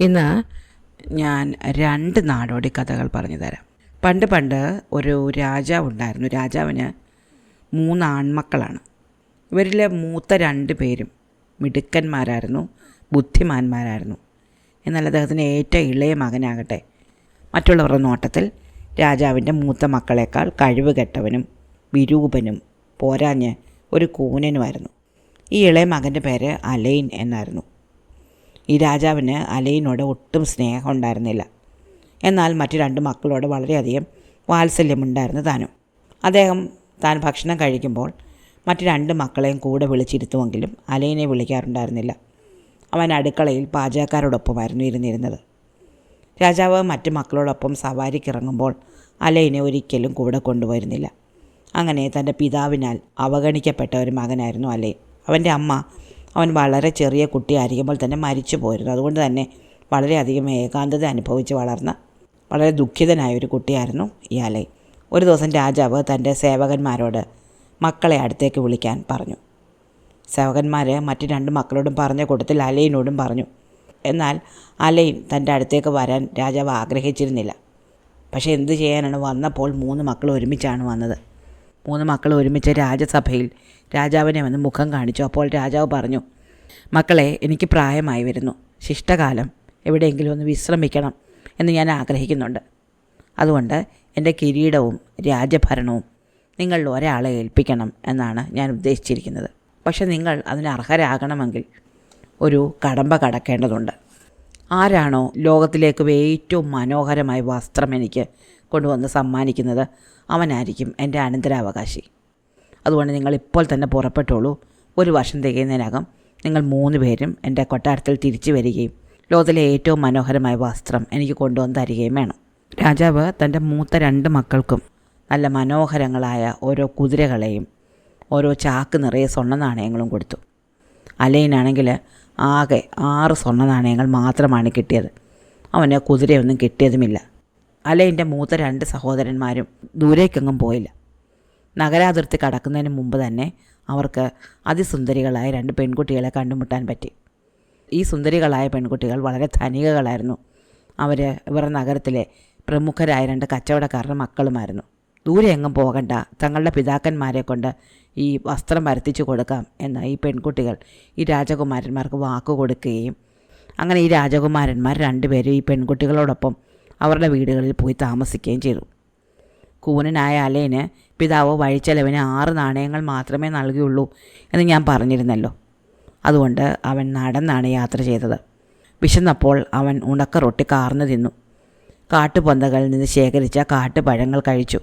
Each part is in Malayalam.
ഇന്ന് ഞാൻ 2 നാടോടി കഥകൾ പറഞ്ഞു തരാം. പണ്ട് ഒരു രാജാവുണ്ടായിരുന്നു. രാജാവിന് 3 ആൺമക്കളാണ്. ഇവരിലെ മൂത്ത 2 പേരും മിടുക്കന്മാരായിരുന്നു, ബുദ്ധിമാന്മാരായിരുന്നു. എന്നാൽ അദ്ദേഹത്തിന് ഏറ്റവും ഇളയ മകനാകട്ടെ മറ്റുള്ളവരുടെ നോട്ടത്തിൽ രാജാവിൻ്റെ മൂത്ത മക്കളെക്കാൾ കഴിവ് കെട്ടവനും വിരൂപനും പോരാഞ്ഞ് ഒരു കൂനനുമായിരുന്നു. ഈ ഇളയ മകൻ്റെ പേര് അലൈൻ എന്നായിരുന്നു. ഈ രാജാവിന് അലൈനോട് ഒട്ടും സ്നേഹം ഉണ്ടായിരുന്നില്ല. എന്നാൽ മറ്റു 2 മക്കളോട് വളരെയധികം വാത്സല്യമുണ്ടായിരുന്നു താനും. അദ്ദേഹം താൻ ഭക്ഷണം കഴിക്കുമ്പോൾ മറ്റു 2 മക്കളെയും കൂടെ വിളിച്ചിരുത്തുമെങ്കിലും അലൈനെ വിളിക്കാറുണ്ടായിരുന്നില്ല. അവൻ അടുക്കളയിൽ പാചകക്കാരോടൊപ്പമായിരുന്നു ഇരുന്നിരുന്നത്. രാജാവ് മറ്റു മക്കളോടൊപ്പം സവാരിക്കിറങ്ങുമ്പോൾ അലൈനെ ഒരിക്കലും കൂടെ കൊണ്ടുപോയിരുന്നില്ല. അങ്ങനെ തൻ്റെ പിതാവിനാൽ അവഗണിക്കപ്പെട്ട ഒരു മകനായിരുന്നു അലൈൻ. അവൻ്റെ അമ്മ അവൻ വളരെ ചെറിയ കുട്ടിയായിരിക്കുമ്പോൾ തന്നെ മരിച്ചു പോയിരുന്നു. അതുകൊണ്ട് തന്നെ വളരെയധികം ഏകാന്തത അനുഭവിച്ച് വളർന്ന വളരെ ദുഃഖിതനായ ഒരു കുട്ടിയായിരുന്നു ഈ അലൈൻ. ഒരു ദിവസം രാജാവ് തൻ്റെ സേവകന്മാരോട് മക്കളെ അടുത്തേക്ക് വിളിക്കാൻ പറഞ്ഞു. സേവകന്മാർ മറ്റു 2 മക്കളോടും പറഞ്ഞ കൂട്ടത്തിൽ അലൈനോടും പറഞ്ഞു. എന്നാൽ അലൈൻ തൻ്റെ അടുത്തേക്ക് വരാൻ രാജാവ് ആഗ്രഹിച്ചിരുന്നില്ല. പക്ഷേ എന്തു ചെയ്യാനാണ്, വന്നപ്പോൾ 3 മക്കൾ ഒരുമിച്ചാണ് വന്നത്. 3 മക്കൾ ഒരുമിച്ച് രാജസഭയിൽ രാജാവിനെ വന്ന് മുഖം കാണിച്ചു. അപ്പോൾ രാജാവ് പറഞ്ഞു, മക്കളെ, എനിക്ക് പ്രായമായി വരുന്നു. ശിഷ്ടകാലം എവിടെയെങ്കിലും ഒന്ന് വിശ്രമിക്കണം എന്ന് ഞാൻ ആഗ്രഹിക്കുന്നുണ്ട്. അതുകൊണ്ട് എൻ്റെ കിരീടവും രാജഭരണവും നിങ്ങളിൽ ഒരാളെ ഏൽപ്പിക്കണം എന്നാണ് ഞാൻ ഉദ്ദേശിച്ചിരിക്കുന്നത്. പക്ഷെ നിങ്ങൾ അതിന് അർഹരാകണമെങ്കിൽ ഒരു കടമ്പ കടക്കേണ്ടതുണ്ട്. ആരാണോ ലോകത്തിലേക്ക് ഏറ്റവും മനോഹരമായ വസ്ത്രം എനിക്ക് കൊണ്ടുവന്ന് സമ്മാനിക്കുന്നത് അവനായിരിക്കും എൻ്റെ അനന്തരാവകാശി. അതുകൊണ്ട് നിങ്ങൾ ഇപ്പോൾ തന്നെ പുറപ്പെട്ടോളൂ. 1 വർഷം തികയുന്നതിനകം നിങ്ങൾ 3 പേരും എൻ്റെ കൊട്ടാരത്തിൽ തിരിച്ചു വരികയും ലോകത്തിലെ ഏറ്റവും മനോഹരമായ വസ്ത്രം എനിക്ക് കൊണ്ടുവന്ന് തരികയും വേണം. രാജാവ് തൻ്റെ മൂത്ത 2 മക്കൾക്കും നല്ല മനോഹരങ്ങളായ ഓരോ കുതിരകളെയും ഓരോ ചാക്ക് നിറയെ സ്വർണ്ണ നാണയങ്ങളും കൊടുത്തു. അലൈനാണെങ്കിൽ ആകെ 6 സ്വർണ്ണ നാണയങ്ങൾ മാത്രമാണ് കിട്ടിയത്. അവന് കുതിരയൊന്നും കിട്ടിയതുമില്ല. അലൈൻ്റെ മൂത്ത 2 സഹോദരന്മാരും ദൂരേക്കെങ്ങും പോയില്ല. നഗരാതിർത്തി കടക്കുന്നതിന് മുമ്പ് തന്നെ അവർക്ക് അതിസുന്ദരികളായ 2 പെൺകുട്ടികളെ കണ്ടുമുട്ടാൻ പറ്റി. ഈ സുന്ദരികളായ പെൺകുട്ടികൾ വളരെ ധനികകളായിരുന്നു. ഇവർ നഗരത്തിലെ പ്രമുഖരായ 2 കച്ചവടക്കാരുടെ മക്കളുമായിരുന്നു. ദൂരെ എങ്ങും പോകണ്ട, തങ്ങളുടെ പിതാക്കന്മാരെ കൊണ്ട് ഈ വസ്ത്രം വരുത്തിച്ചു കൊടുക്കാം എന്ന് ഈ പെൺകുട്ടികൾ ഈ രാജകുമാരന്മാർക്ക് വാക്ക് കൊടുക്കുകയും അങ്ങനെ ഈ രാജകുമാരന്മാർ 2 പേരും ഈ പെൺകുട്ടികളോടൊപ്പം അവരുടെ വീടുകളിൽ പോയി താമസിക്കുകയും ചെയ്തു. കൂനനായ അലൈന് പിതാവ് വഴിച്ചെലവിന് 6 നാണയങ്ങൾ മാത്രമേ നൽകിയുള്ളൂ എന്ന് ഞാൻ പറഞ്ഞിരുന്നല്ലോ. അതുകൊണ്ട് അവൻ നടന്നാണ് യാത്ര ചെയ്തത്. വിശന്നപ്പോൾ അവൻ ഉണക്ക റൊട്ടി കാർന്നു തിന്നു. കാട്ടുപൊന്തകളിൽ നിന്ന് ശേഖരിച്ച കാട്ടുപഴങ്ങൾ കഴിച്ചു.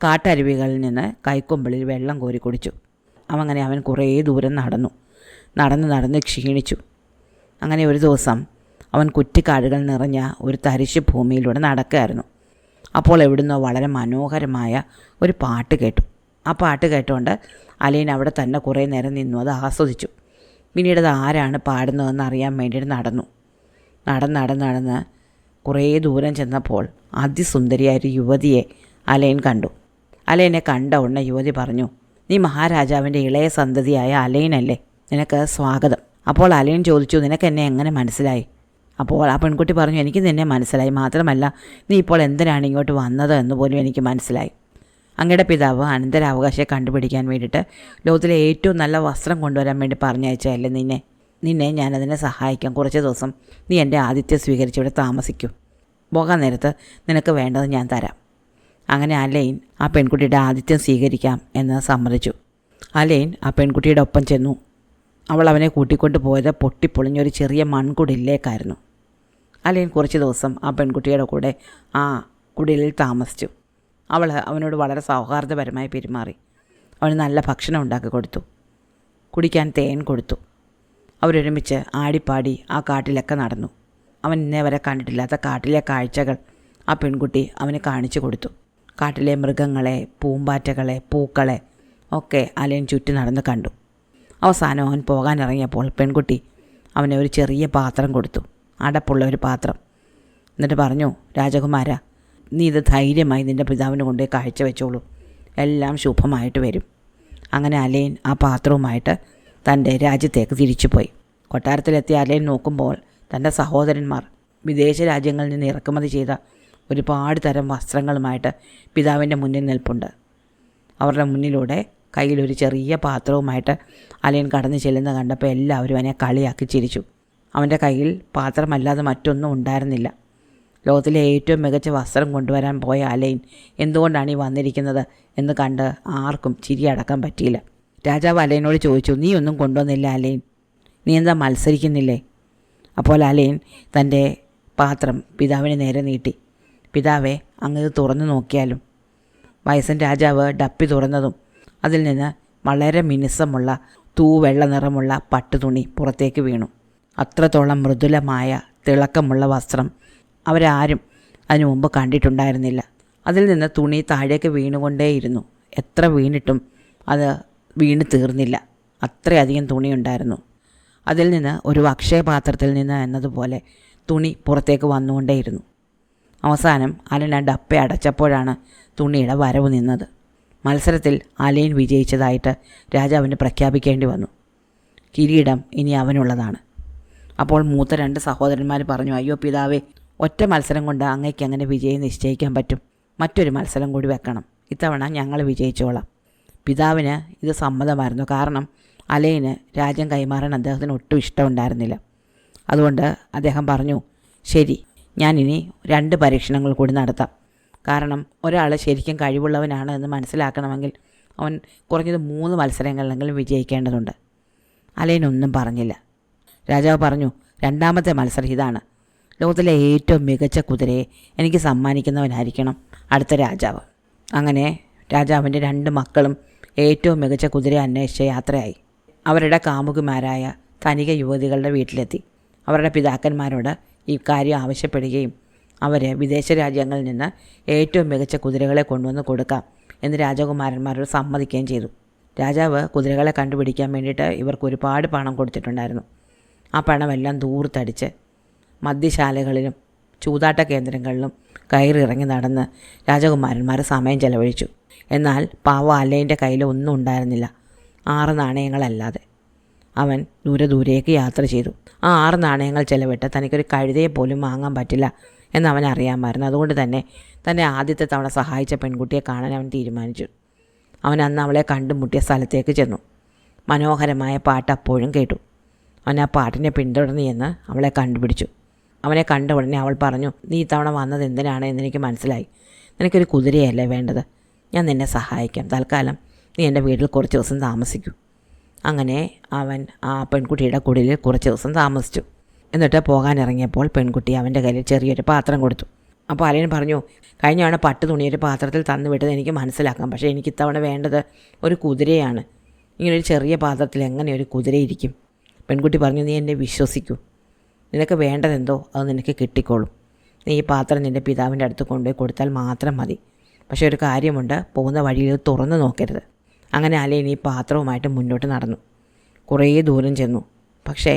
കാട്ടരുവികളിൽ നിന്ന് കൈക്കൊമ്പിളിൽ വെള്ളം കോരി കുടിച്ചു. അവൻ കുറേ ദൂരം നടന്ന് ക്ഷീണിച്ചു. അങ്ങനെ ഒരു ദിവസം അവൻ കുറ്റിക്കാടുകൾ നിറഞ്ഞ ഒരു തരിശു ഭൂമിയിലൂടെ നടക്കുകയായിരുന്നു. അപ്പോൾ എവിടുന്നോ വളരെ മനോഹരമായ ഒരു പാട്ട് കേട്ടു. ആ പാട്ട് കേട്ടുകൊണ്ട് അലൈൻ അവിടെ തന്നെ കുറേ നേരം നിന്നു അത് ആസ്വദിച്ചു. പിന്നീട് അത് ആരാണ് പാടുന്നതെന്ന് അറിയാൻ വേണ്ടിയിട്ട് നടന്ന് കുറേ ദൂരം ചെന്നപ്പോൾ അതിസുന്ദരിയായൊരു യുവതിയെ അലൈൻ കണ്ടു. അലൈനെ കണ്ട ഉടനെ യുവതി പറഞ്ഞു, നീ മഹാരാജാവിൻ്റെ ഇളയ സന്തതിയായ അലൈനല്ലേ? നിനക്ക് സ്വാഗതം. അപ്പോൾ അലൈൻ ചോദിച്ചു, നിനക്ക് എന്നെ എങ്ങനെ മനസ്സിലായി? അപ്പോൾ ആ പെൺകുട്ടി പറഞ്ഞു, എനിക്ക് നിന്നെ മനസ്സിലായി. മാത്രമല്ല, നീ ഇപ്പോൾ എന്തിനാണ് ഇങ്ങോട്ട് വന്നത് എന്ന് പോലും എനിക്ക് മനസ്സിലായി. അങ്ങയുടെ പിതാവ് അനന്തരാവകാശിയെ കണ്ടുപിടിക്കാൻ വേണ്ടിയിട്ട് ലോകത്തിലെ ഏറ്റവും നല്ല വസ്ത്രം കൊണ്ടുവരാൻ വേണ്ടി പറഞ്ഞയച്ചതല്ലേ നിന്നെ ഞാനതിനെ സഹായിക്കാം. കുറച്ച് ദിവസം നീ എൻ്റെ ആതിഥ്യം സ്വീകരിച്ച് ഇവിടെ താമസിക്കൂ. പോകാൻ നേരത്ത് നിനക്ക് വേണ്ടത് ഞാൻ തരാം. അങ്ങനെ അലൈൻ ആ പെൺകുട്ടിയുടെ ആതിഥ്യം സ്വീകരിക്കാം എന്ന് സമ്മതിച്ചു. അലൈൻ ആ പെൺകുട്ടിയുടെ ഒപ്പം ചെന്നു. അവൾ അവനെ കൂട്ടിക്കൊണ്ട് പോയത് പൊട്ടിപ്പൊളിഞ്ഞൊരു ചെറിയ മൺകുടിലേക്കായിരുന്നു. അലൈൻ കുറച്ച് ദിവസം ആ പെൺകുട്ടിയുടെ കൂടെ ആ കുടിലിൽ താമസിച്ചു. അവനോട് വളരെ സൗഹാർദ്ദപരമായി പെരുമാറി. അവന് നല്ല ഭക്ഷണം ഉണ്ടാക്കി കൊടുത്തു, കുടിക്കാൻ തേൻ കൊടുത്തു. അവരൊരുമിച്ച് ആടിപ്പാടി ആ കാട്ടിലൊക്കെ നടന്നു. അവൻ ഇന്നേ വരെ കണ്ടിട്ടില്ലാത്ത കാട്ടിലെ കാഴ്ചകൾ ആ പെൺകുട്ടി അവന് കാണിച്ചു കൊടുത്തു. കാട്ടിലെ മൃഗങ്ങളെ, പൂമ്പാറ്റകളെ, പൂക്കളെ ഒക്കെ അലൈൻ ചുറ്റി നടന്ന് കണ്ടു. അവസാനം അവൻ പോകാനിറങ്ങിയപ്പോൾ പെൺകുട്ടി അവനെ ഒരു ചെറിയ പാത്രം കൊടുത്തു, അടപ്പുള്ള ഒരു പാത്രം. എന്നിട്ട് പറഞ്ഞു, രാജകുമാര, നീ ഇത് ധൈര്യമായി നിൻ്റെ പിതാവിന് കൊണ്ടുപോയി കാഴ്ച വെച്ചോളൂ, എല്ലാം ശുഭമായിട്ട് വരും. അങ്ങനെ അലൈൻ ആ പാത്രവുമായിട്ട് തൻ്റെ രാജ്യത്തേക്ക് തിരിച്ചുപോയി. കൊട്ടാരത്തിലെത്തിയ അലൈൻ നോക്കുമ്പോൾ തൻ്റെ സഹോദരന്മാർ വിദേശ രാജ്യങ്ങളിൽ നിന്ന് ഇറക്കുമതി ചെയ്ത ഒരുപാട് തരം വസ്ത്രങ്ങളുമായിട്ട് പിതാവിൻ്റെ മുന്നിൽ നിൽപ്പുണ്ട്. അവരുടെ മുന്നിലൂടെ കയ്യിലൊരു ചെറിയ പാത്രവുമായിട്ട് അലയൻ കടന്നു ചെല്ലുന്ന കണ്ടപ്പോൾ എല്ലാവരും അവനെ കളിയാക്കി ചിരിച്ചു. അവൻ്റെ കയ്യിൽ പാത്രമല്ലാതെ മറ്റൊന്നും ഉണ്ടായിരുന്നില്ല. ലോകത്തിലെ ഏറ്റവും മികച്ച വസ്ത്രം കൊണ്ടുവരാൻ പോയ അലയൻ എന്തുകൊണ്ടാണ് ഈ വന്നിരിക്കുന്നത് എന്ന് കണ്ട് ആർക്കും ചിരി അടക്കാൻ പറ്റിയില്ല. രാജാവ് അലയനോട് ചോദിച്ചു, നീ ഒന്നും കൊണ്ടുവന്നില്ല അലയൻ, നീ എന്താ മത്സരിക്കുന്നില്ലേ? അപ്പോൾ അലയൻ തൻ്റെ പാത്രം പിതാവിന് നേരെ നീട്ടി. പിതാവേ, അങ്ങ് തുറന്നു നോക്കിയാലും. വയസ്സൻ രാജാവ് ഡപ്പി തുറന്നതും അതിൽ നിന്ന് വളരെ മിനുസമുള്ള തൂവെള്ള നിറമുള്ള പട്ടുതുണി പുറത്തേക്ക് വീണു. അത്രത്തോളം മൃദുലമായ തിളക്കമുള്ള വസ്ത്രം അവരാരും അതിനു മുമ്പ് കണ്ടിട്ടുണ്ടായിരുന്നില്ല. അതിൽ നിന്ന് തുണി താഴേക്ക് വീണുകൊണ്ടേയിരുന്നു. എത്ര വീണിട്ടും അത് വീണ് തീർന്നില്ല. അത്രയധികം തുണിയുണ്ടായിരുന്നു. അതിൽ നിന്ന് ഒരു അക്ഷയപാത്രത്തിൽ നിന്ന് എന്നതുപോലെ തുണി പുറത്തേക്ക് വന്നുകൊണ്ടേയിരുന്നു. അവസാനം അലൻ ആ ഡപ്പ അടച്ചപ്പോഴാണ് തുണിയുടെ വരവ് നിന്നത്. മത്സരത്തിൽ അലയൻ വിജയിച്ചതായിട്ട് രാജാവിന് പ്രഖ്യാപിക്കേണ്ടി വന്നു. കിരീടം ഇനി അവനുള്ളതാണ്. അപ്പോൾ മൂത്ത 2 സഹോദരന്മാർ പറഞ്ഞു, അയ്യോ പിതാവേ, ഒറ്റ മത്സരം കൊണ്ട് അങ്ങയ്ക്ക് അങ്ങനെ വിജയം നിശ്ചയിക്കാൻ പറ്റും. മറ്റൊരു മത്സരം കൂടി വെക്കണം. ഇത്തവണ ഞങ്ങൾ വിജയിച്ചോളാം. പിതാവിന് ഇത് സമ്മതമായിരുന്നു. കാരണം അലയന് രാജ്യം കൈമാറാൻ അദ്ദേഹത്തിന് ഒട്ടും ഇഷ്ടമുണ്ടായിരുന്നില്ല. അതുകൊണ്ട് അദ്ദേഹം പറഞ്ഞു, ശരി, ഞാനിനി 2 പരീക്ഷണങ്ങൾ കൂടി നടത്താം. കാരണം ഒരാൾ ശരിക്കും കഴിവുള്ളവനാണ് എന്ന് മനസ്സിലാക്കണമെങ്കിൽ അവൻ കുറഞ്ഞത് 3 മത്സരങ്ങളിലെങ്കിലും വിജയിക്കേണ്ടതുണ്ട്. അലയനൊന്നും പറഞ്ഞില്ല. രാജാവ് പറഞ്ഞു, 2ാമത്തെ മത്സരം ഇതാണ്. ലോകത്തിലെ ഏറ്റവും മികച്ച കുതിരയെ എനിക്ക് സമ്മാനിക്കുന്നവനായിരിക്കണം അടുത്ത രാജാവ്. അങ്ങനെ രാജാവിൻ്റെ 2 മക്കളും ഏറ്റവും മികച്ച കുതിരയെ അന്വേഷിച്ച് യാത്രയായി. അവരുടെ കാമുകിമാരായ ധനിക യുവതികളുടെ വീട്ടിലെത്തി. അവരുടെ പിതാക്കന്മാരോട് ഈ കാര്യം ആവശ്യപ്പെടുകയും അവർ വിദേശ രാജ്യങ്ങളിൽ നിന്ന് ഏറ്റവും മികച്ച കുതിരകളെ കൊണ്ടുവന്ന് കൊടുക്കാം എന്ന് രാജകുമാരന്മാരോട് സമ്മതിക്കുകയും ചെയ്തു. രാജാവ് കുതിരകളെ കണ്ടുപിടിക്കാൻ വേണ്ടിയിട്ട് ഇവർക്ക് ഒരുപാട് പണം കൊടുത്തിട്ടുണ്ടായിരുന്നു. ആ പണമെല്ലാം ദൂർത്തടിച്ച് മദ്യശാലകളിലും ചൂതാട്ട കേന്ദ്രങ്ങളിലും കയറിയിറങ്ങി നടന്ന് രാജകുമാരന്മാർ സമയം ചെലവഴിച്ചു. എന്നാൽ പാവ അലയൻ്റെ കയ്യിൽ ഒന്നും ഉണ്ടായിരുന്നില്ല, 6 നാണയങ്ങളല്ലാതെ. അവൻ ദൂരേക്ക് യാത്ര ചെയ്തു. ആ 6 നാണയങ്ങൾ ചെലവിട്ട് തനിക്കൊരു കഴുതയെ പോലും വാങ്ങാൻ പറ്റില്ല എന്ന് അവൻ അറിയാമായിരുന്നു. അതുകൊണ്ട് തന്നെ തൻ്റെ ആദ്യത്തെ തവണ സഹായിച്ച പെൺകുട്ടിയെ കാണാൻ അവൻ തീരുമാനിച്ചു. അവൻ അന്ന് അവളെ കണ്ടുമുട്ടിയ സ്ഥലത്തേക്ക് ചെന്നു. മനോഹരമായ പാട്ട് അപ്പോഴും കേട്ടു. അവൻ ആ പാട്ടിനെ പിന്തുടർന്ന് ചെന്ന് അവളെ കണ്ടുപിടിച്ചു. അവനെ കണ്ട ഉടനെ അവൾ പറഞ്ഞു, നീ ഇത്തവണ വന്നത് എന്തിനാണ് എന്നെനിക്ക് മനസ്സിലായി. നിനക്കൊരു കുതിരയല്ലേ വേണ്ടത്? ഞാൻ നിന്നെ സഹായിക്കാം. തൽക്കാലം നീ എൻ്റെ വീട്ടിൽ കുറച്ച് ദിവസം താമസിക്കൂ. അങ്ങനെ അവൻ ആ പെൺകുട്ടിയുടെ കുടിലിൽ കുറച്ച് ദിവസം താമസിച്ചു. എന്നിട്ട് പോകാനിറങ്ങിയപ്പോൾ പെൺകുട്ടി അവൻ്റെ കയ്യിൽ ചെറിയൊരു പാത്രം കൊടുത്തു. അപ്പോൾ അലയൻ പറഞ്ഞു, കഴിഞ്ഞ പട്ട് തുണിയൊരു പാത്രത്തിൽ തന്നു വിട്ടത് എനിക്ക് മനസ്സിലാക്കാം, പക്ഷേ എനിക്ക് ഇത്തവണ വേണ്ടത് ഒരു കുതിരയാണ്. ഇങ്ങനൊരു ചെറിയ പാത്രത്തിൽ എങ്ങനെ ഒരു കുതിര ഇരിക്കും? പെൺകുട്ടി പറഞ്ഞു, നീ എന്നെ വിശ്വസിക്കൂ. നിനക്ക് വേണ്ടതെന്തോ അത് നിനക്ക് കിട്ടിക്കോളും. നീ ഈ പാത്രം നിൻ്റെ പിതാവിൻ്റെ അടുത്ത് കൊണ്ടുപോയി കൊടുത്താൽ മാത്രം മതി. പക്ഷേ ഒരു കാര്യമുണ്ട്, പോകുന്ന വഴിയിൽ തുറന്നു നോക്കരുത്. അങ്ങനെ അലയൻ ഈ പാത്രവുമായിട്ട് മുന്നോട്ട് നടന്നു. കുറേ ദൂരം ചെന്നു. പക്ഷേ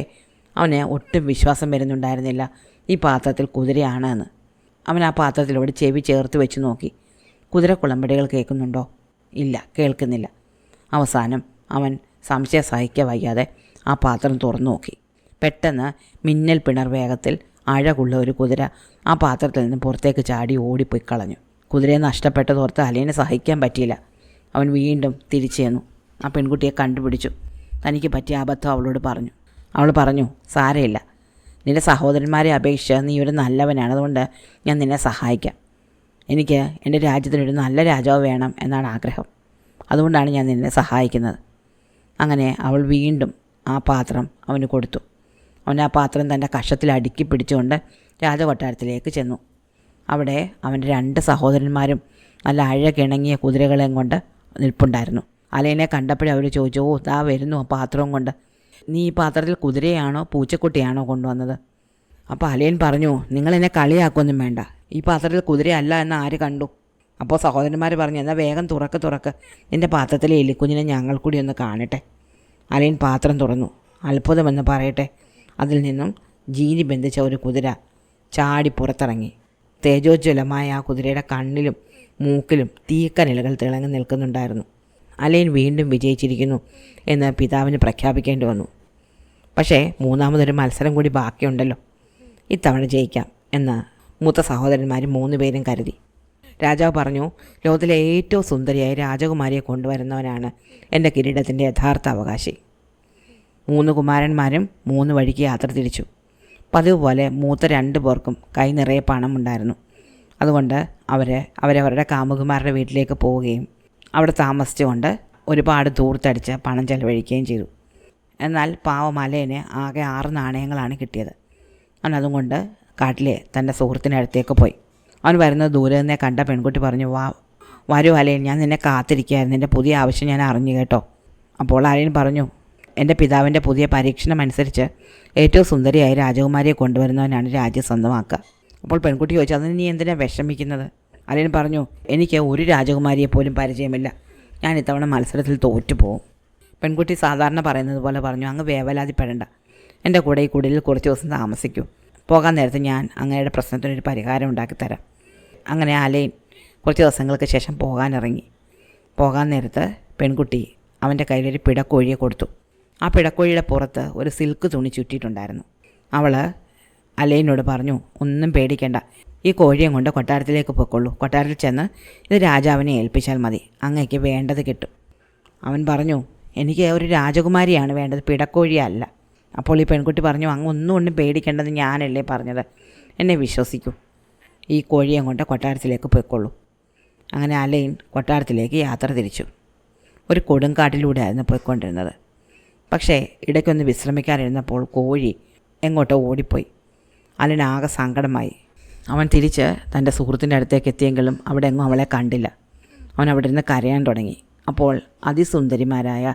അവന് ഒട്ടും വിശ്വാസം വരുന്നുണ്ടായിരുന്നില്ല ഈ പാത്രത്തിൽ കുതിരയാണ് എന്ന്. അവൻ ആ പാത്രത്തിലൂടെ ചെവി ചേർത്ത് വെച്ച് നോക്കി. കുതിര കുളമ്പടികൾ കേൾക്കുന്നുണ്ടോ? ഇല്ല, കേൾക്കുന്നില്ല. അവസാനം അവൻ സംശയം സഹിക്കാൻ വയ്യാതെ ആ പാത്രം തുറന്നു നോക്കി. പെട്ടെന്ന് മിന്നൽ പിണർ വേഗത്തിൽ അഴകുള്ള ഒരു കുതിര ആ പാത്രത്തിൽ നിന്ന് പുറത്തേക്ക് ചാടി ഓടിപ്പോയി കളഞ്ഞു. കുതിരയെ നഷ്ടപ്പെട്ടതോർത്ത് അലയന് സഹിക്കാൻ പറ്റിയില്ല. അവൻ വീണ്ടും തിരിച്ചു ചെന്നു. ആ പെൺകുട്ടിയെ കണ്ടുപിടിച്ചു. തനിക്ക് പറ്റിയ അബദ്ധം അവളോട് പറഞ്ഞു. അവൾ പറഞ്ഞു, സാരമില്ല, നിൻ്റെ സഹോദരന്മാരെ അപേക്ഷിച്ച് നീ ഒരു നല്ലവനാണ്, അതുകൊണ്ട് ഞാൻ നിന്നെ സഹായിക്കാം. എനിക്ക് എൻ്റെ രാജ്യത്തിനൊരു നല്ല രാജാവ് വേണം എന്നാണ് ആഗ്രഹം. അതുകൊണ്ടാണ് ഞാൻ നിന്നെ സഹായിക്കുന്നത്. അങ്ങനെ അവൾ വീണ്ടും ആ പാത്രം അവന് കൊടുത്തു. അവൻ ആ പാത്രം തൻ്റെ കഷത്തിൽ അടുക്കി പിടിച്ചുകൊണ്ട് രാജകൊട്ടാരത്തിലേക്ക് ചെന്നു. അവിടെ അവൻ്റെ 2 സഹോദരന്മാരും നല്ല അഴകിണങ്ങിയ കുതിരകളെയും കൊണ്ട് നിൽപ്പുണ്ടായിരുന്നു. അലയനെ കണ്ടപ്പോഴേ അവർ ചോദിച്ചു, ഓ, ദാ വരുന്നു ആ പാത്രവും കൊണ്ട്. നീ ഈ പാത്രത്തിൽ കുതിരയാണോ പൂച്ചക്കുട്ടിയാണോ കൊണ്ടുവന്നത്? അപ്പോൾ അലയൻ പറഞ്ഞു, നിങ്ങളെന്നെ കളിയാക്കൊന്നും വേണ്ട, ഈ പാത്രത്തിൽ കുതിരയല്ല എന്ന് ആര് കണ്ടു? അപ്പോൾ സഹോദരന്മാർ പറഞ്ഞു, എന്നാൽ വേഗം തുറക്ക്, നിൻ്റെ പാത്രത്തിലെ എലിക്കുഞ്ഞിനെ ഞങ്ങൾ കൂടി ഒന്ന് കാണട്ടെ. അലയൻ പാത്രം തുറന്നു. അത്ഭുതമെന്ന് പറയട്ടെ, അതിൽ നിന്നും ജീനി ബന്ധിച്ച ഒരു കുതിര ചാടി പുറത്തിറങ്ങി. തേജോജ്വലമായ ആ കുതിരയുടെ കണ്ണിലും മൂക്കിലും തീക്കനലുകൾ തിളങ്ങി നിൽക്കുന്നുണ്ടായിരുന്നു. അലയൻ വീണ്ടും വിജയിച്ചിരിക്കുന്നു എന്ന് പിതാവിന് പ്രഖ്യാപിക്കേണ്ടി വന്നു. പക്ഷേ 3ാമതൊരു മത്സരം കൂടി ബാക്കിയുണ്ടല്ലോ. ഇത്തവണ ജയിക്കാം എന്ന് മൂത്ത സഹോദരന്മാർ 3 പേരും കരുതി. രാജാവ് പറഞ്ഞു, ലോകത്തിലെ ഏറ്റവും സുന്ദരിയായ രാജകുമാരിയെ കൊണ്ടുവരുന്നവനാണ് എൻ്റെ കിരീടത്തിൻ്റെ യഥാർത്ഥ അവകാശി. 3 കുമാരന്മാരും 3 വഴിക്ക് യാത്ര തിരിച്ചു. പതിവ് പോലെ മൂത്ത 2 പേർക്കും കൈ നിറയെ പണമുണ്ടായിരുന്നു. അതുകൊണ്ട് അവരവരുടെ കാമുകിമാരുടെ വീട്ടിലേക്ക് പോവുകയും അവിടെ താമസിച്ചുകൊണ്ട് ഒരുപാട് ദൂർത്തടിച്ച് പണം ചെലവഴിക്കുകയും ചെയ്തു. എന്നാൽ പാവം അലയന് ആകെ 6 നാണയങ്ങളാണ് കിട്ടിയത്. അവൻ അതുകൊണ്ട് കാട്ടിലെ തൻ്റെ സുഹൃത്തിനടുത്തേക്ക് പോയി. അവൻ വരുന്നത് ദൂരെ നിന്നേ കണ്ട പെൺകുട്ടി പറഞ്ഞു, വരൂ അലയൻ, ഞാൻ നിന്നെ കാത്തിരിക്കുകയായിരുന്നു. നിൻ്റെ പുതിയ ആവശ്യം ഞാൻ അറിഞ്ഞു കേട്ടോ. അപ്പോൾ അലയൻ പറഞ്ഞു, എൻ്റെ പിതാവിൻ്റെ പുതിയ പരീക്ഷണം അനുസരിച്ച് ഏറ്റവും സുന്ദരിയായ രാജകുമാരിയെ കൊണ്ടുവരുന്നവനാണ് രാജ്യം സ്വന്തമാക്കുക. അപ്പോൾ പെൺകുട്ടി ചോദിച്ചു, അതിന് നീ എന്തിനാണ് വിഷമിക്കുന്നത്? അലയൻ പറഞ്ഞു, എനിക്ക് ഒരു രാജകുമാരിയെ പോലും പരിചയമില്ല. ഞാൻ ഇത്തവണ മത്സരത്തിൽ തോറ്റുപോകും. പെൺകുട്ടി സാധാരണ പറയുന്നത് പോലെ പറഞ്ഞു, അങ്ങ് വേവലാതിപ്പെടേണ്ട. എൻ്റെ കൂടെ ഈ കുടിലിൽ കുറച്ച് ദിവസം താമസിക്കൂ. പോകാൻ നേരത്ത് ഞാൻ അങ്ങയുടെ പ്രശ്നത്തിനൊരു പരിഹാരം ഉണ്ടാക്കിത്തരാം. അങ്ങനെ അലയൻ കുറച്ച് ദിവസങ്ങൾക്ക് ശേഷം പോകാൻ നേരത്ത് പെൺകുട്ടി അവൻ്റെ കയ്യിലൊരു പിടക്കോഴിയെ കൊടുത്തു. ആ പിടക്കോഴിയുടെ പുറത്ത് ഒരു സിൽക്ക് തുണി ചുറ്റിയിട്ടുണ്ടായിരുന്നു. അവൾ അലയനോട് പറഞ്ഞു, ഒന്നും പേടിക്കേണ്ട, ഈ കോഴിയെ കൊണ്ട് കൊട്ടാരത്തിലേക്ക് പോയിക്കൊള്ളൂ. കൊട്ടാരത്തിൽ ചെന്ന് ഇത് രാജാവിനെ ഏൽപ്പിച്ചാൽ മതി, അങ്ങയ്ക്ക് വേണ്ടത് കിട്ടും. അവൻ പറഞ്ഞു, എനിക്ക് ഒരു രാജകുമാരിയാണ് വേണ്ടത്, പിടക്കോഴിയല്ല. അപ്പോൾ ഈ പെൺകുട്ടി പറഞ്ഞു, അങ്ങ് ഒന്നും പേടിക്കേണ്ടത് ഞാനല്ലേ പറഞ്ഞത്, എന്നെ വിശ്വസിക്കൂ. ഈ കോഴിയെ കൊണ്ട് കൊട്ടാരത്തിലേക്ക് പോയിക്കൊള്ളൂ. അങ്ങനെ അലയൻ കൊട്ടാരത്തിലേക്ക് യാത്ര തിരിച്ചു. ഒരു കൊടുങ്കാട്ടിലൂടെ ആയിരുന്നു പോയിക്കൊണ്ടിരുന്നത്. പക്ഷേ ഇടയ്ക്കൊന്ന് വിശ്രമിക്കാനിരുന്നപ്പോൾ കോഴി എങ്ങോട്ടോ ഓടിപ്പോയി. അലനാകെ സങ്കടമായി. അവൻ തിരിച്ച് തൻ്റെ സുഹൃത്തിൻ്റെ അടുത്തേക്ക് എത്തിയെങ്കിലും അവിടെ എങ്ങും അവളെ കണ്ടില്ല. അവൻ അവിടെ നിന്ന് കരയാൻ തുടങ്ങി. അപ്പോൾ അതിസുന്ദരിമാരായ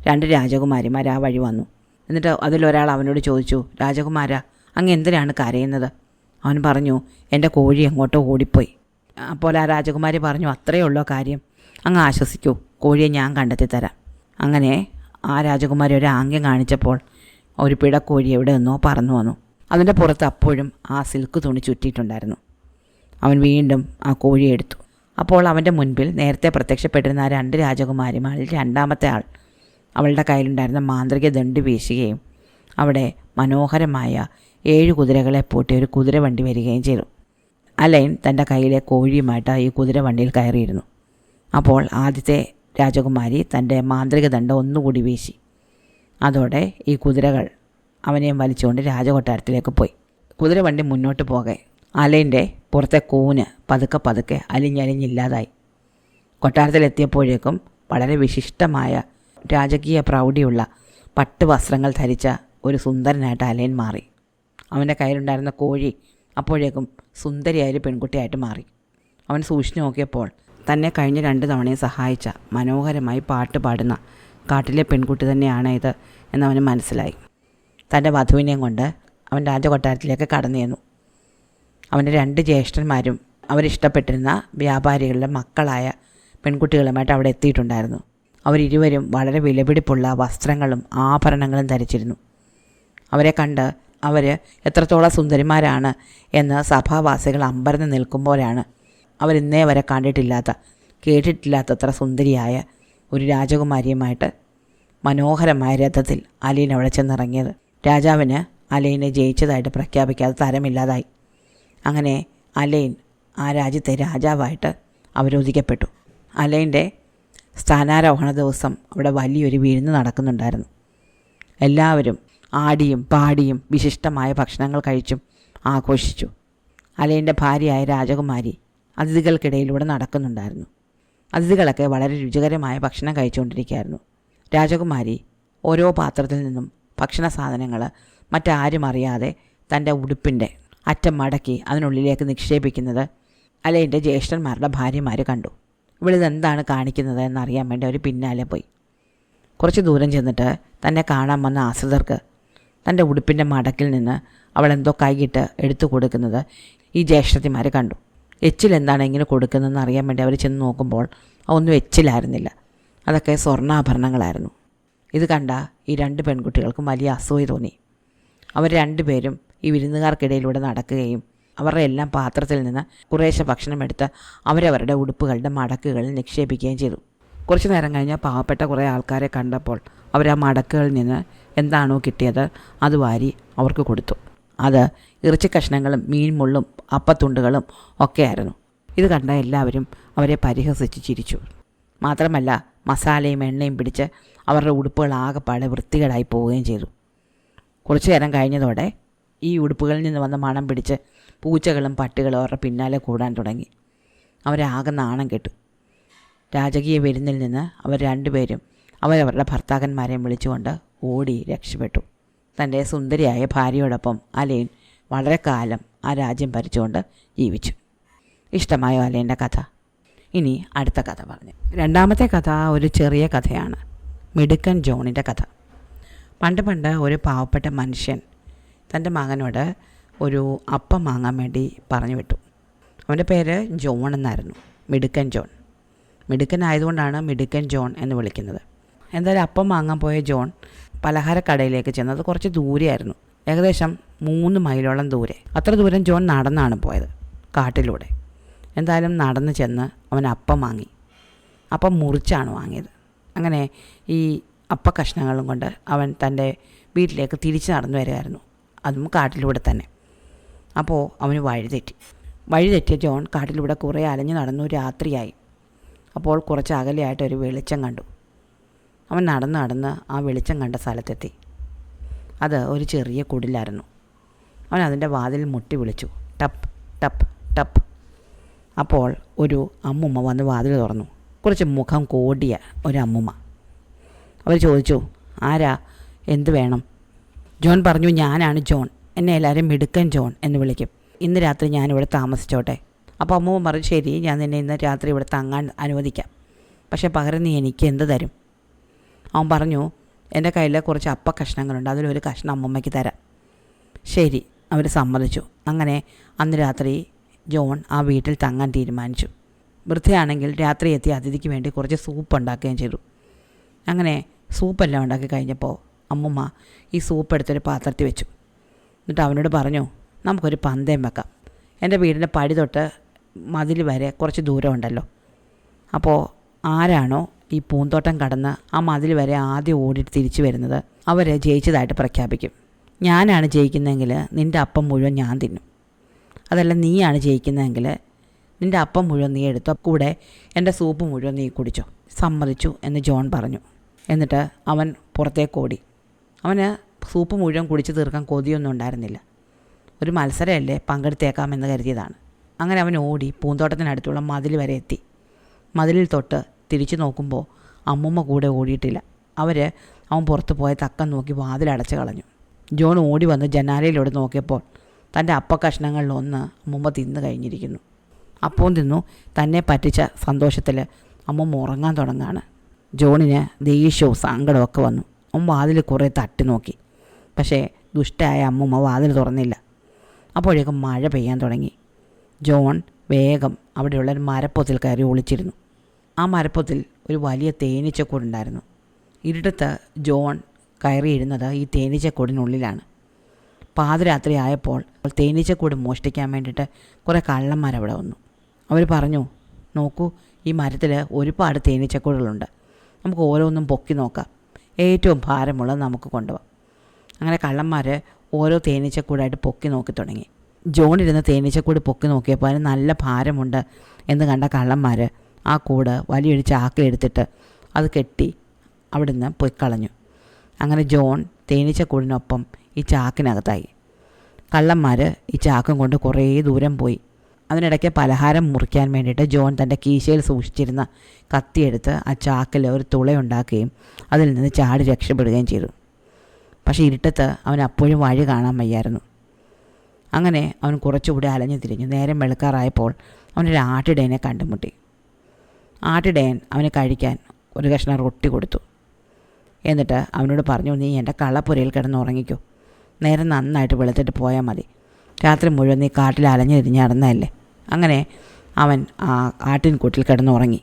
2 രാജകുമാരിമാർ ആ വഴി വന്നു. എന്നിട്ട് അതിലൊരാൾ അവനോട് ചോദിച്ചു, രാജകുമാര, അങ്ങ് എന്തിനാണ് കരയുന്നത്? അവൻ പറഞ്ഞു, എൻ്റെ കോഴി എങ്ങോട്ടോ ഓടിപ്പോയി. അപ്പോൾ ആ രാജകുമാരി പറഞ്ഞു, അത്രയേ ഉള്ളോ കാര്യം, അങ്ങ് ആശ്വസിക്കൂ, കോഴിയെ ഞാൻ കണ്ടെത്തി തരാം. അങ്ങനെ ആ രാജകുമാരി ഒരു ആംഗ്യം കാണിച്ചപ്പോൾ ഒരു പിടക്കോഴി എവിടെ നിന്നോ പറന്നു വന്നു. അതിൻ്റെ പുറത്ത് അപ്പോഴും ആ സിൽക്ക് തുണി ചുറ്റിയിട്ടുണ്ടായിരുന്നു. അവൻ വീണ്ടും ആ കോഴിയെ എടുത്തു. അപ്പോൾ അവൻ്റെ മുൻപിൽ നേരത്തെ പ്രത്യക്ഷപ്പെട്ടിരുന്ന ആ 2 രാജകുമാരിമാരിൽ 2ാമത്തെ ആൾ അവളുടെ കയ്യിലുണ്ടായിരുന്ന മാന്ത്രിക ദണ്ഡ് വീശുകയും അവിടെ മനോഹരമായ 7 കുതിരകളെ പൂട്ടിയ ഒരു കുതിരവണ്ടി വരികയും ചെയ്തു. അലയൻ തൻ്റെ കയ്യിലെ കോഴിയുമായിട്ട് ഈ കുതിരവണ്ടിയിൽ കയറിയിരുന്നു. അപ്പോൾ ആദ്യത്തെ രാജകുമാരി തൻ്റെ മാന്ത്രിക ദണ്ഡ് ഒന്നുകൂടി വീശി. അതോടെ ഈ കുതിരകൾ അവനെയും വലിച്ചുകൊണ്ട് രാജകൊട്ടാരത്തിലേക്ക് പോയി. കുതിരവണ്ടി മുന്നോട്ട് പോകെ അലയൻ്റെ പുറത്തെ കൂന് പതുക്കെ അലിഞ്ഞലിഞ്ഞില്ലാതായി. കൊട്ടാരത്തിലെത്തിയപ്പോഴേക്കും വളരെ വിശിഷ്ടമായ രാജകീയ പ്രൗഢിയുള്ള പട്ട് വസ്ത്രങ്ങൾ ധരിച്ച ഒരു സുന്ദരനായിട്ട് അലയൻ മാറി. അവൻ്റെ കയ്യിലുണ്ടായിരുന്ന കോഴി അപ്പോഴേക്കും സുന്ദരിയായൊരു പെൺകുട്ടിയായിട്ട് മാറി. അവൻ സൂക്ഷിച്ചു നോക്കിയപ്പോൾ തന്നെ കഴിഞ്ഞ 2 തവണയും സഹായിച്ച മനോഹരമായി പാട്ട് പാടുന്ന കാട്ടിലെ പെൺകുട്ടി തന്നെയാണ് ഇത് എന്നവന് മനസ്സിലായി. തൻ്റെ വധുവിനെയും കൊണ്ട് അവൻ രാജകൊട്ടാരത്തിലേക്ക് കടന്നു ചെന്നു. അവൻ്റെ 2 ജ്യേഷ്ഠന്മാരും അവരിഷ്ടപ്പെട്ടിരുന്ന വ്യാപാരികളുടെ മക്കളായ പെൺകുട്ടികളുമായിട്ട് അവിടെ എത്തിയിട്ടുണ്ടായിരുന്നു. അവരിരുവരും വളരെ വിലപിടിപ്പുള്ള വസ്ത്രങ്ങളും ആഭരണങ്ങളും ധരിച്ചിരുന്നു. അവരെ കണ്ട് അവർ എത്രത്തോളം സുന്ദരിമാരാണ് എന്ന് സഭാവാസികൾ അമ്പരന്ന് നിൽക്കുമ്പോഴാണ് അവരിന്നേ വരെ കേട്ടിട്ടില്ലാത്തത്ര സുന്ദരിയായ ഒരു രാജകുമാരിയുമായിട്ട് മനോഹരമായ രഥത്തിൽ അലയൻ അവിടെ ചെന്നിറങ്ങിയത്. രാജാവിന് അലയനെ ജയിച്ചതായിട്ട് പ്രഖ്യാപിക്കാതെ തരമില്ലാതായി. അങ്ങനെ അലയൻ ആ രാജ്യത്തെ രാജാവായിട്ട് അവരോധിക്കപ്പെട്ടു. അലയൻ്റെ സ്ഥാനാരോഹണ ദിവസം അവിടെ വലിയൊരു വിരുന്ന് നടക്കുന്നുണ്ടായിരുന്നു. എല്ലാവരും ആടിയും പാടിയും വിശിഷ്ടമായ ഭക്ഷണങ്ങൾ കഴിച്ചും ആഘോഷിച്ചു. അലയൻ്റെ ഭാര്യയായ രാജകുമാരി അതിഥികൾക്കിടയിലൂടെ നടക്കുന്നുണ്ടായിരുന്നു. അതിഥികളൊക്കെ വളരെ രുചികരമായ ഭക്ഷണം കഴിച്ചുകൊണ്ടിരിക്കുകയായിരുന്നു. രാജകുമാരി ഓരോ പാത്രത്തിൽ നിന്നും ഭക്ഷണ സാധനങ്ങൾ മറ്റാരും അറിയാതെ തൻ്റെ ഉടുപ്പിൻ്റെ അറ്റം മടക്കി അതിനുള്ളിലേക്ക് നിക്ഷേപിക്കുന്നത് അലയൻ്റെ ജ്യേഷ്ഠന്മാരുടെ ഭാര്യമാർ കണ്ടു. ഇവളിതെന്താണ് കാണിക്കുന്നത് എന്നറിയാൻ വേണ്ടി അവർ പിന്നാലെ പോയി. കുറച്ച് ദൂരം ചെന്നിട്ട് തന്നെ കാണാൻ വന്ന ആശ്രിതർക്ക് തൻ്റെ ഉടുപ്പിൻ്റെ മടക്കിൽ നിന്ന് അവൾ എന്തോ കൈയിട്ട് എടുത്തു കൊടുക്കുന്നത് ഈ ജ്യേഷ്ഠത്തിമാർ കണ്ടു. എച്ചിലെന്താണ് ഇങ്ങനെ കൊടുക്കുന്നതെന്ന് അറിയാൻ വേണ്ടി അവർ ചെന്ന് നോക്കുമ്പോൾ അതൊന്നും എച്ചിലായിരുന്നില്ല, അതൊക്കെ സ്വർണ്ണാഭരണങ്ങളായിരുന്നു. ഇത് കണ്ട ഈ 2 പെൺകുട്ടികൾക്കും വലിയ അസൂയ തോന്നി. അവർ 2 പേരും ഈ വിരുന്നുകാർക്കിടയിലൂടെ നടക്കുകയും അവരുടെ എല്ലാം പാത്രത്തിൽ നിന്ന് കുറേശ്ശെ ഭക്ഷണം എടുത്ത് അവരവരുടെ ഉടുപ്പുകളുടെ മടക്കുകളിൽ നിക്ഷേപിക്കുകയും ചെയ്തു. കുറച്ച് നേരം കഴിഞ്ഞാൽ പാവപ്പെട്ട കുറേ ആൾക്കാരെ കണ്ടപ്പോൾ അവർ ആ മടക്കുകളിൽ നിന്ന് എന്താണോ കിട്ടിയത് അത് വാരി അവർക്ക് കൊടുത്തു. അത് ഇറച്ചി കഷ്ണങ്ങളും മീൻ മുള്ളും അപ്പത്തുണ്ടുകളും ഒക്കെയായിരുന്നു. ഇത് കണ്ട എല്ലാവരും അവരെ പരിഹസിച്ച് ചിരിച്ചു. മാത്രമല്ല മസാലയും എണ്ണയും പിടിച്ച് അവരുടെ ഉടുപ്പുകൾ ആകെപ്പാടെ വൃത്തികേടായി പോവുകയും ചെയ്തു. കുറച്ചു നേരം കഴിഞ്ഞതോടെ ഈ ഉടുപ്പുകളിൽ നിന്ന് വന്ന മണം പിടിച്ച് പൂച്ചകളും പട്ടികളും അവരുടെ പിന്നാലെ കൂടാൻ തുടങ്ങി. അവരാകെ നാണം കെട്ടു. രാജകീയ വിരുന്നിൽ നിന്ന് അവർ രണ്ടുപേരും അവരവരുടെ ഭർത്താക്കന്മാരെയും വിളിച്ചുകൊണ്ട് ഓടി രക്ഷപ്പെട്ടു. തൻ്റെ സുന്ദരിയായ ഭാര്യയോടൊപ്പം അലൈൻ വളരെ കാലം ആ രാജ്യം ഭരിച്ചുകൊണ്ട് ജീവിച്ചു. ഇഷ്ടമായോ അലൈൻ്റെ കഥ? ഇനി അടുത്ത കഥ പറഞ്ഞു. രണ്ടാമത്തെ കഥ ഒരു ചെറിയ കഥയാണ്. മിടുക്കൻ ജോണിൻ്റെ കഥ. പണ്ട് ഒരു പാവപ്പെട്ട മനുഷ്യൻ തൻ്റെ മകനോട് ഒരു അപ്പം വാങ്ങാൻ വേണ്ടി പറഞ്ഞു വിട്ടു. അവൻ്റെ പേര് ജോൺ എന്നായിരുന്നു. മിടുക്കൻ ജോൺ. മിടുക്കനായതുകൊണ്ടാണ് മിടുക്കൻ ജോൺ എന്ന് വിളിക്കുന്നത്. എന്തായാലും അപ്പം വാങ്ങാൻ പോയ ജോൺ പലഹാരക്കടയിലേക്ക് ചെന്നത് കുറച്ച് ദൂരെയായിരുന്നു. ഏകദേശം 3 മൈലോളം ദൂരെ. അത്ര ദൂരം ജോൺ നടന്നാണ് പോയത്, കാട്ടിലൂടെ. എന്തായാലും നടന്ന് ചെന്ന് അവൻ അപ്പം വാങ്ങി. അപ്പം മുറിച്ചാണ് വാങ്ങിയത്. അങ്ങനെ ഈ അപ്പ കഷ്ണങ്ങളും കൊണ്ട് അവൻ തൻ്റെ വീട്ടിലേക്ക് തിരിച്ച് നടന്നു വരികയായിരുന്നു, അതും കാട്ടിലൂടെ തന്നെ. അപ്പോൾ അവന് വഴിതെറ്റിയ ജോൺ കാട്ടിലൂടെ കുറേ അലഞ്ഞു നടന്നു. രാത്രിയായി. അപ്പോൾ കുറച്ച് അകലെയായിട്ട് ഒരു വെളിച്ചം കണ്ടു. അവൻ നടന്ന് ആ വെളിച്ചം കണ്ട സ്ഥലത്തെത്തി. അത് ഒരു ചെറിയ കുടിലായിരുന്നു. അവൻ അതിൻ്റെ വാതിൽ മുട്ടി വിളിച്ചു, ടപ്പ് ടപ്പ് ടപ്പ്. അപ്പോൾ ഒരു അമ്മുമ്മ വന്ന് വാതിൽ തുറന്നു. കുറച്ച് മുഖം കോടിയ ഒരു അമ്മുമ്മ. അവർ ചോദിച്ചു, ആരാ, എന്ത് വേണം? ജോൺ പറഞ്ഞു, ഞാനാണ് ജോൺ. എന്നെ എല്ലാവരും മിടുക്കൻ ജോൺ എന്ന് വിളിക്കും. ഇന്ന് രാത്രി ഞാനിവിടെ താമസിച്ചോട്ടെ? അപ്പോൾ അമ്മുമ്മ പറഞ്ഞു, ശരി, ഞാൻ നിന്നെ ഇന്ന് രാത്രി ഇവിടെ തങ്ങാൻ അനുവദിക്കാം. പക്ഷേ പകരം നീ എനിക്ക് എന്ത് തരും? അവൻ പറഞ്ഞു, എൻ്റെ കയ്യിൽ കുറച്ച് അപ്പ കഷ്ണങ്ങളുണ്ട്, അതിലൊരു കഷ്ണം അമ്മുമ്മയ്ക്ക് തരാം. ശരി, അവർ സമ്മതിച്ചു. അങ്ങനെ അന്ന് രാത്രി ജോൺ ആ വീട്ടിൽ തങ്ങാൻ തീരുമാനിച്ചു. വൃദ്ധയാണെങ്കിൽ രാത്രി എത്തിയ അതിഥിക്ക് വേണ്ടി കുറച്ച് സൂപ്പ് ഉണ്ടാക്കുകയും ചെയ്തു. അങ്ങനെ സൂപ്പെല്ലാം ഉണ്ടാക്കി കഴിഞ്ഞപ്പോൾ അമ്മുമ്മ ഈ സൂപ്പ് എടുത്തൊരു പാത്രത്തിൽ വെച്ചു. എന്നിട്ട് അവനോട് പറഞ്ഞു, നമുക്കൊരു പന്തയം വെക്കാം. എൻ്റെ വീടിൻ്റെ പടി തൊട്ട് മതിൽ വരെ കുറച്ച് ദൂരമുണ്ടല്ലോ. അപ്പോൾ ആരാണോ ഈ പൂന്തോട്ടം കടന്ന് ആ മതിൽ വരെ ആദ്യം ഓടിയിട്ട് തിരിച്ചു വരുന്നത് അവർ ജയിച്ചതായിട്ട് പ്രഖ്യാപിക്കും. ഞാനാണ് ജയിക്കുന്നതെങ്കിൽ നിൻ്റെ അപ്പം മുഴുവൻ ഞാൻ തിന്നും. അതല്ല, നീയാണ് ജയിക്കുന്നതെങ്കിൽ നിൻ്റെ അപ്പം മുഴുവൻ നീ എടുത്തോ, കൂടെ എൻ്റെ സൂപ്പ് മുഴുവൻ നീ കുടിച്ചോ. സമ്മതിച്ചു എന്ന് ജോൺ പറഞ്ഞു. എന്നിട്ട് അവൻ പുറത്തേക്ക് ഓടി. അവന് സൂപ്പ് മുഴുവൻ കുടിച്ച് തീർക്കാൻ കൊതിയൊന്നും ഉണ്ടായിരുന്നില്ല. ഒരു മത്സരമല്ലേ, പങ്കെടുത്തേക്കാമെന്ന് കരുതിയതാണ്. അങ്ങനെ അവൻ ഓടി പൂന്തോട്ടത്തിനടുത്തുള്ള മതിൽ വരെ എത്തി. മതിലിൽ തൊട്ട് തിരിച്ചു നോക്കുമ്പോൾ അമ്മുമ്മ കൂടെ ഓടിയിട്ടില്ല. അവൻ പുറത്ത് പോയ തക്കം നോക്കി വാതിലടച്ച് കളഞ്ഞു. ജോൺ ഓടി വന്ന് ജനാലയിലൂടെ നോക്കിയപ്പോൾ തൻ്റെ അപ്പക്കഷ്ണങ്ങളിലൊന്ന് അമ്മുമ്മ തിന്നു കഴിഞ്ഞിരിക്കുന്നു. അപ്പവും തിന്നു. തന്നെ പറ്റിച്ച സന്തോഷത്തിൽ അമ്മുമ്മ ഉറങ്ങാൻ തുടങ്ങാണ്. ജോണിന് ദേഷ്യവും സങ്കടവും ഒക്കെ വന്നു. അവൻ വാതിൽ കുറേ തട്ടി നോക്കി. പക്ഷേ ദുഷ്ടയായ അമ്മുമ്മ വാതിൽ തുറന്നില്ല. അപ്പോഴേക്കും മഴ പെയ്യാൻ തുടങ്ങി. ജോൺ വേഗം അവിടെയുള്ളൊരു മരപ്പൊത്തിൽ കയറി ഒളിച്ചിരുന്നു. ആ മരപ്പൊത്തിൽ ഒരു വലിയ തേനീച്ചക്കൂടുണ്ടായിരുന്നു. ഇരുട്ടത്ത് ജോൺ കയറിയിരുന്നത് ഈ തേനീച്ചക്കൂടിനുള്ളിലാണ്. പാതിരാത്രി ആയപ്പോൾ തേനീച്ചക്കൂട് മോഷ്ടിക്കാൻ വേണ്ടിയിട്ട് കുറേ കള്ളന്മാരവിടെ വന്നു. അവർ പറഞ്ഞു, നോക്കൂ, ഈ മരത്തിൽ ഒരുപാട് തേനീച്ചക്കൂടുകളുണ്ട്. നമുക്ക് ഓരോന്നും പൊക്കി നോക്കാം. ഏറ്റവും ഭാരമുള്ളത് നമുക്ക് കൊണ്ടുപോകാം. അങ്ങനെ കള്ളന്മാർ ഓരോ തേനീച്ചക്കൂടായിട്ട് പൊക്കി നോക്കി തുടങ്ങി. ജോണിരുന്ന് തേനീച്ചക്കൂട് പൊക്കി നോക്കിയപ്പോൾ അതിന് നല്ല ഭാരമുണ്ട് എന്ന് കണ്ട കള്ളന്മാർ ആ കൂട് വലിയൊരു ചാക്കിലെടുത്തിട്ട് അത് കെട്ടി അവിടെ നിന്ന് പോയി കളഞ്ഞു. അങ്ങനെ ജോൺ തേനീച്ചക്കൂടിനൊപ്പം ഈ ചാക്കിനകത്തായി. കള്ളന്മാർ ഈ ചാക്കും കൊണ്ട് കുറേ ദൂരം പോയി. അതിനിടയ്ക്ക് പലഹാരം മുറിക്കാൻ വേണ്ടിയിട്ട് ജോൺ തൻ്റെ കീശയിൽ സൂക്ഷിച്ചിരുന്ന കത്തിയെടുത്ത് ആ ചാക്കിൽ ഒരു തുളയുണ്ടാക്കുകയും അതിൽ നിന്ന് ചാടി രക്ഷപ്പെടുകയും ചെയ്തു. പക്ഷേ ഇരുട്ടത്ത് അവൻ അപ്പോഴും വഴി കാണാൻ വയ്യായിരുന്നു. അങ്ങനെ അവൻ കുറച്ചുകൂടി അലഞ്ഞു തിരിഞ്ഞു. നേരം വെളുക്കാറായപ്പോൾ അവനൊരു ആട്ടിടയനെ കണ്ടുമുട്ടി. ആട്ടിടയൻ അവന് കഴിക്കാൻ ഒരു കഷ്ണം റൊട്ടി കൊടുത്തു. എന്നിട്ട് അവനോട് പറഞ്ഞു, നീ എൻ്റെ കള്ളപ്പുരയിൽ കിടന്ന് ഉറങ്ങിക്കോ. നേരം നന്നായിട്ട് വെളുത്തിട്ട് പോയാൽ മതി. രാത്രി മുഴുവൻ നീ കാട്ടിൽ അലഞ്ഞു തിരിഞ്ഞ് നടന്നതല്ലേ. അങ്ങനെ അവൻ ആ ആട്ടിൻകൂട്ടിൽ കിടന്നുറങ്ങി.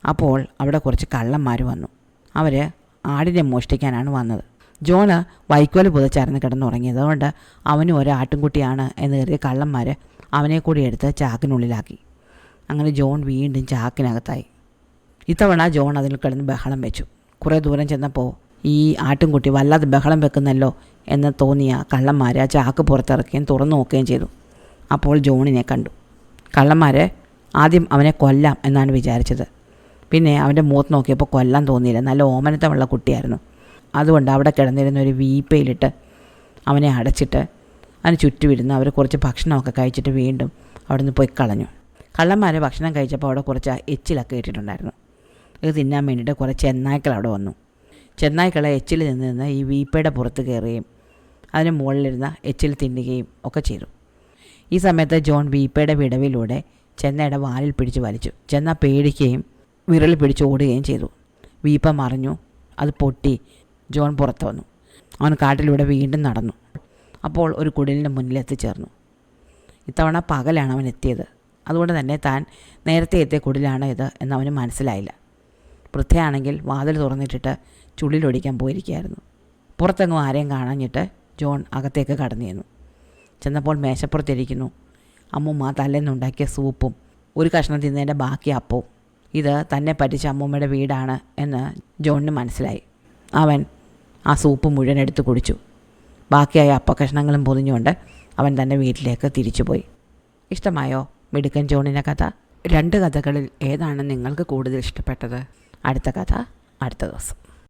അപ്പോൾ അവിടെ കുറച്ച് കള്ളന്മാർ വന്നു. അവർ ആടിനെ മോഷ്ടിക്കാനാണ് വന്നത്. ജോണ് വൈക്കോല് പുതച്ചായിരുന്നു കിടന്നുറങ്ങിയത്. അതുകൊണ്ട് അവനും ഒരു ആട്ടിൻകുട്ടിയാണ് എന്ന് കരുതിയ കള്ളന്മാർ അവനെ കൂടി എടുത്ത് ചാക്കിനുള്ളിലാക്കി. അങ്ങനെ ജോൺ വീണ്ടും ചാക്കിനകത്തായി. ഇത്തവണ ജോൺ അതിൽ കിടന്ന് ബഹളം വെച്ചു. കുറേ ദൂരം ചെന്നപ്പോൾ ഈ ആട്ടിൻകുട്ടി വല്ലാതെ ബഹളം വെക്കുന്നല്ലോ എന്ന് തോന്നിയ കള്ളന്മാർ ആ ചാക്ക് പുറത്തിറക്കുകയും തുറന്നു നോക്കുകയും ചെയ്തു. അപ്പോൾ ജോണിനെ കണ്ടു. കള്ളന്മാർ ആദ്യം അവനെ കൊല്ലാം എന്നാണ് വിചാരിച്ചത്. പിന്നെ അവൻ്റെ മുഖത്ത് നോക്കിയപ്പോൾ കൊല്ലാൻ തോന്നിയില്ല. നല്ല ഓമനത്തമുള്ള കുട്ടിയായിരുന്നു. അതുകൊണ്ട് അവിടെ കിടന്നിരുന്ന ഒരു വീപ്പയിലിട്ട് അവനെ അടച്ചിട്ട് അതിന് ചുറ്റുമിരുന്ന് അവർ കുറച്ച് ഭക്ഷണമൊക്കെ കഴിച്ചിട്ട് വീണ്ടും അവിടെ നിന്ന് പോയി കളഞ്ഞു. കള്ളന്മാർ ഭക്ഷണം കഴിച്ചപ്പോൾ അവിടെ കുറച്ച് എച്ചിലൊക്കെ ഇട്ടിട്ടുണ്ടായിരുന്നു. ഇത് തിന്നാൻ വേണ്ടിയിട്ട് കുറേ ചെന്നായ്ക്കൾ അവിടെ വന്നു. ചെന്നായ്ക്കളെ എച്ചിൽ നിന്ന് ഈ വീപ്പയുടെ പുറത്ത് കയറുകയും അതിന് മുകളിലിരുന്ന എച്ചിൽ തിന്നുകയും ഒക്കെ ചെയ്തു. ഈ സമയത്ത് ജോൺ വീപ്പയുടെ വിടവിലൂടെ ചെന്നയുടെ വാലിൽ പിടിച്ച് വലിച്ചു. ചെന്ന പേടിക്കുകയും വിരൽ പിടിച്ച് ഓടുകയും ചെയ്തു. വീപ്പ മറിഞ്ഞു. അത് പൊട്ടി. ജോൺ പുറത്ത് വന്നു. അവൻ കാട്ടിലൂടെ വീണ്ടും നടന്നു. അപ്പോൾ ഒരു കുടിലിൻ്റെ മുന്നിൽ എത്തിച്ചേർന്നു. ഇത്തവണ പകലാണ് അവൻ എത്തിയത്. അതുകൊണ്ട് തന്നെ താൻ നേരത്തെ എത്തിയ കുടിലാണ് ഇത് എന്നവന് മനസ്സിലായില്ല. വൃദ്ധയാണെങ്കിൽ വാതിൽ തുറന്നിട്ടിട്ട് ചുള്ളിലൊടിക്കാൻ പോയിരിക്കുകയായിരുന്നു. പുറത്തെങ്ങും ആരെയും കാണാഞ്ഞിട്ട് ജോൺ അകത്തേക്ക് കടന്നു ചെന്നു. ചെന്നപ്പോൾ മേശപ്പുറത്തിരിക്കുന്നു അമ്മൂമ്മ തലേന്നുണ്ടാക്കിയ സൂപ്പും ഒരു കഷ്ണം തിന്നതിൻ്റെ ബാക്കി അപ്പവും. ഇത് തന്നെ പറ്റിച്ച അമ്മൂമ്മയുടെ വീടാണ് എന്ന് ജോണിന് മനസ്സിലായി. അവൻ ആ സൂപ്പ് മുഴുവൻ എടുത്ത് കുടിച്ചു. ബാക്കിയായ അപ്പക്കഷ്ണങ്ങളും പൊതിഞ്ഞുകൊണ്ട് അവൻ തൻ്റെ വീട്ടിലേക്ക് തിരിച്ചുപോയി. ഇഷ്ടമായോ മിടുക്കൻ ജോണിൻ്റെ കഥ? 2 കഥകളിൽ ഏതാണ് നിങ്ങൾക്ക് കൂടുതൽ ഇഷ്ടപ്പെട്ടത്? അടുത്ത കഥ അടുത്ത ദിവസം.